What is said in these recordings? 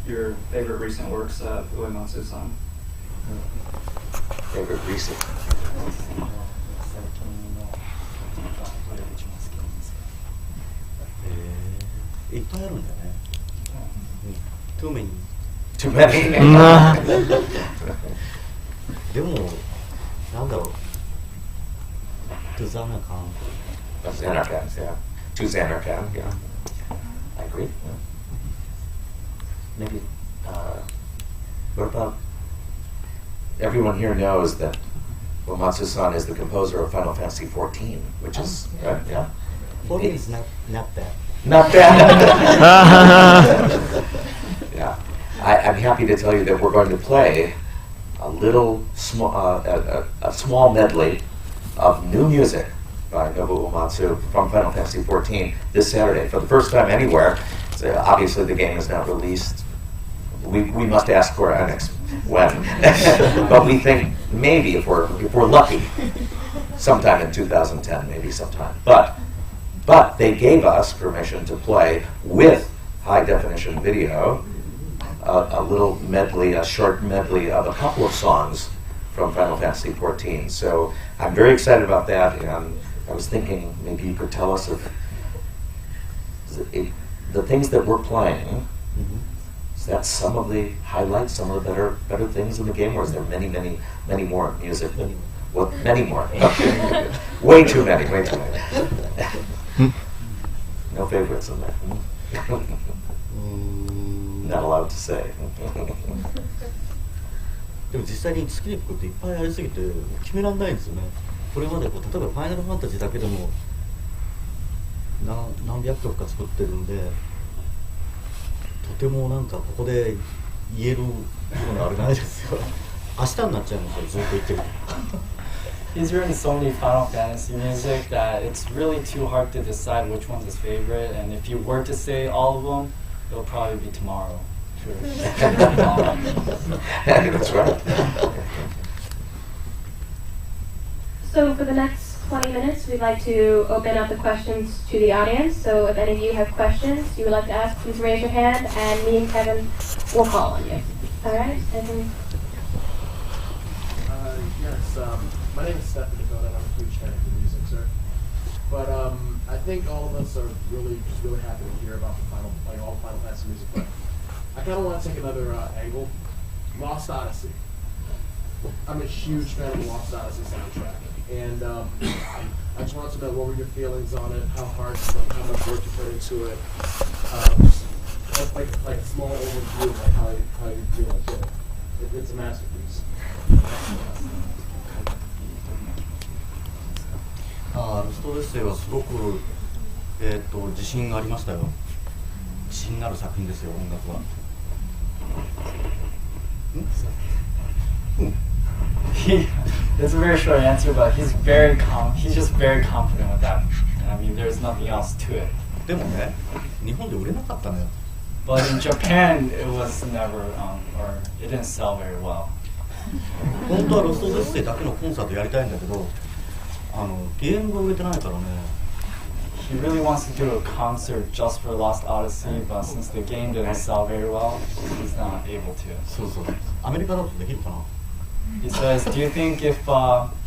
your favorite recent works of Uematsu-san. Favorite recent? いっぱいあるんだよね。Too many. Too many. でも、なんだろう。To Xanarkand. Xanarkand, yeah. To Xanarkand, yeah. I agree. Maybe, what about, everyone here knows that Uematsu-san is the composer of Final Fantasy XIV, which is, right, yeah? 14 is not bad. Not bad. Yeah. I'm happy to tell you that we're going to play a little a small medley of new music by Nobuo Uematsu from Final Fantasy XIV this Saturday for the first time anywhere. So obviously the game is not released. We must ask for Enix when, but we think maybe if we're lucky, sometime in 2010, maybe sometime. But they gave us permission to play with high definition video a little medley, a short medley of a couple of songs from Final Fantasy XIV. So I'm very excited about that, and I was thinking maybe you could tell us of the things that we're playing. Is that some of the highlights, some of the better things in the game, or is there many more music? Well, many more. Okay. Way too many. No favorites on that. Not allowed to say. でも実際に好きな曲っていっぱいありすぎて決められないんですよね。これまでこう例えばファイナルファンタジーだけでも何百曲か作ってるんで、とてもなんかここで言えるようなあれないですよ。明日になっちゃいますよ、ずっと言ってる。He's written so many Final Fantasy music that it's really too hard to decide which one's his favorite, and if you were to say all of them, it'll probably be tomorrow. Sure. That's right. So for the next 20 minutes, we'd like to open up the questions to the audience. So if any of you have questions you would like to ask, please raise your hand, and me and Kevin will call on you. All right? Yes. My name is Stefan Dakota, and I'm a huge fan of the music, sir. But I think all of us are really happy to hear about all the Final Fantasy music. But I kind of want to take another angle. Lost Odyssey. I'm a huge fan of the Lost Odyssey soundtrack, and I just wanted to know what were your feelings on it, how much work you put into it, like a small overview, like how you feel like it. It's a masterpiece. ロストオデッセイはすごく、自信がありましたよ。自信がある作品ですよ、音楽は。It's a very short answer, but he's just very confident with that. I mean, there's nothing else to it. でもね、日本で売れなかったのよ。But in Japan, it was never, or it didn't sell very well. 本当はロストオデッセイだけのコンサートやりたいんだけど、ゲームが売れてないからね。He really wants to do a concert just for Lost Odyssey, but since the game didn't sell very well, he's not able to. そうそう。アメリカだとできるかな。He says, do you think if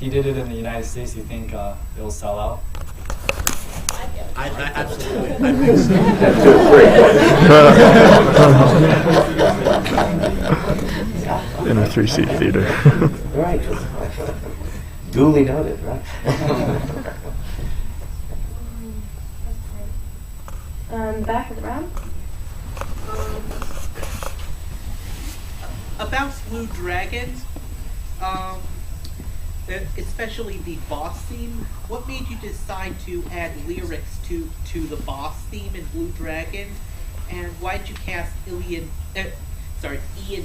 he did it in the United States, you think it will sell out? I absolutely. I think so. In a 3-seat theater. Right. Duly noted, right? Back of the round. About Blue Dragon, especially the boss theme, what made you decide to add lyrics to the boss theme in Blue Dragon, and why did you cast Ian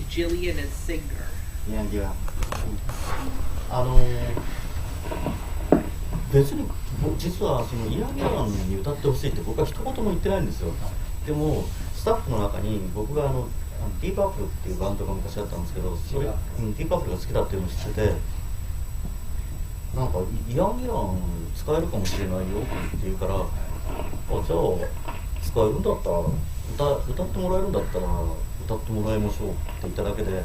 Gillian as singer? Ian Gillian. 別に実はそのイアン・ギャランに歌ってほしいって僕は一言も言ってないんですよ。でもスタッフの中に僕がディープアップルっていうバンドが昔あったんですけど、それディープアップルが好きだっていうのを知ってて、なんかイアン・ギャラン使えるかもしれないよって言うから、じゃあ使えるんだったら歌ってもらえるんだったら歌ってもらいましょうって言っただけで、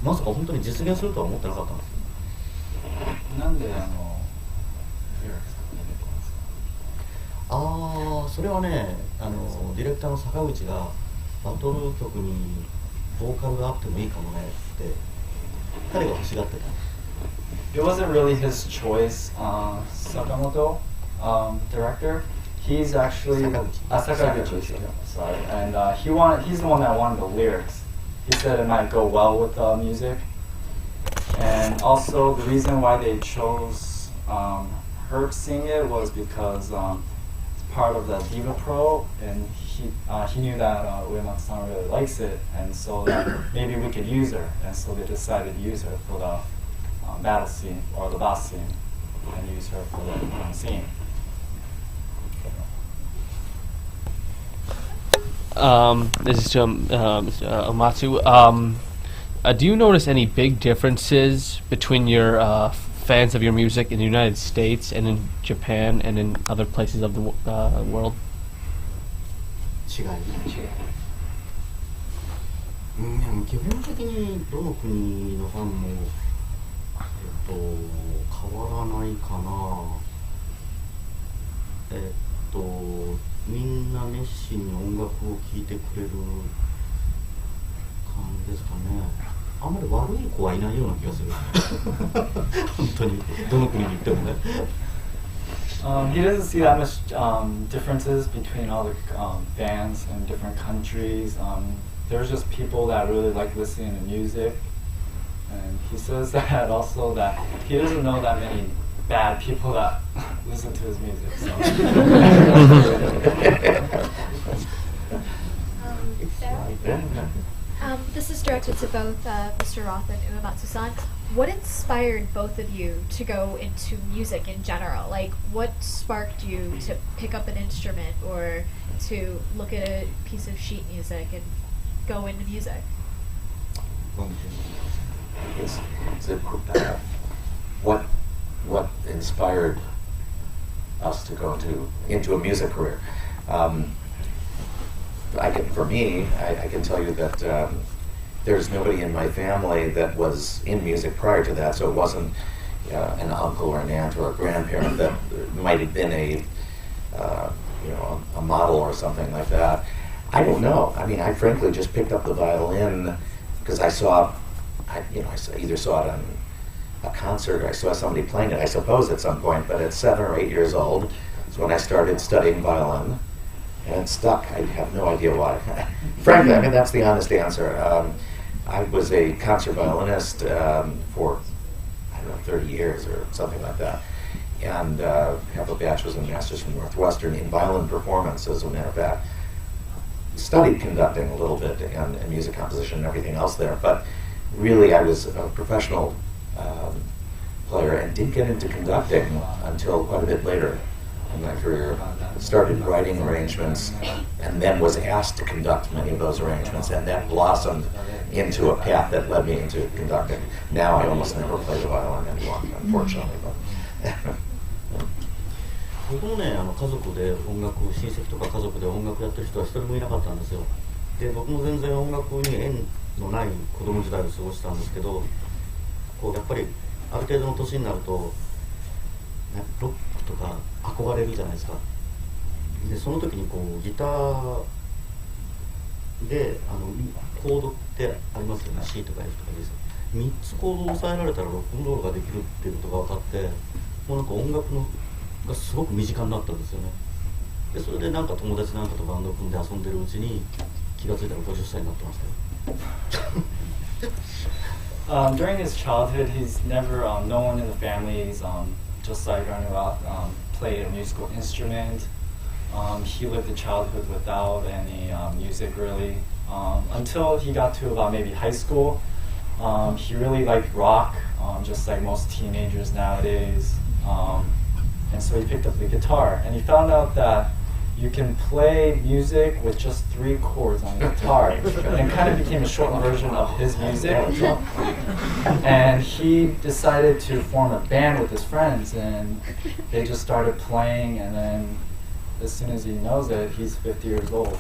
まさか本当に実現するとは思ってなかったんですよ。なんでそれはね、ディレクターの坂口がバトル曲にボーカルがあってもいいかもねって彼が欲しがってた。It wasn't really his choice. Sakamoto, director, he's actually Sakaguchi. Sorry, and he's the one that wanted the lyrics. He said it might go well with the music, and also the reason why they chose her to sing it was because it's part of the Diva Pro, and he knew that Uematsu really likes it, and so that maybe we could use her, and so they decided to use her for the battle scene or the boss scene, and use her for the scene. This is Mr. Uematsu. Do you notice any big differences between your fans of your music in the United States and in Japan and in other places of the world? 違い基本的にどの国のファンも、変わらないかな。みんな熱心に音楽を聴いてくれる感じですかね。あんまり悪い子はいないような気がする本当にどの国に行ってもね。He doesn't see that much differences between all the fans in different countries. There's just people that really like listening to music, and he says that also that he doesn't know that many bad people that listen to his music. So. This is directed to both Mr. Roth and Uematsu-san. What inspired both of you to go into music in general? Like, what sparked you to pick up an instrument or to look at a piece of sheet music and go into music? What inspired us to go into a music career? For me, I can tell you that there's nobody in my family that was in music prior to that, so it wasn't an uncle or an aunt or a grandparent that might have been a model or something like that. I don't know. I mean, I frankly just picked up the violin because I either saw it on a concert or I saw somebody playing it, I suppose, at some point, but at 7 or 8 years old is when I started studying violin, and it stuck. I have no idea why. Frankly, I mean, that's the honest answer. I was a concert violinist for, 30 years or something like that, and have a bachelor's and master's from Northwestern in violin performance, as a matter of fact. Studied conducting a little bit and music composition and everything else there, but really I was a professional player and didn't get into conducting until quite a bit later in my career. Started writing arrangements and then was asked to conduct many of those arrangements, and that blossomed into a path that led me into conducting. Now I almost never play the violin anymore, unfortunately. But 僕もね、家族で音楽、親戚とか家族で音楽やってる人は一人もいなかったんですよ。で、僕も全然音楽に縁のない子供時代を過ごしたんですけど、やっぱりある程度の年になると、ロックとか憧れるじゃないですか。で、その時にギターでコードってありますよね。C とか F とかです。3つコードを押さえられたらロックンロールができるっていうことが分かって、もうなんか音楽がすごく身近になったんですよね。で、それでなんか友達なんかとバンド組んで遊んでるうちに気がついたら50歳になってましたよ。During his childhood, he's never, no one in the family is just like Arnie Roth, played a musical instrument. He lived a childhood without any music really, until he got to about maybe high school. He really liked rock, just like most teenagers nowadays. And so he picked up the guitar, and he found out that you can play music with just 3 chords on the guitar, and kind of became a short version of his music. And he decided to form a band with his friends, and they just started playing, and then as soon as he knows it, he's 50 years old.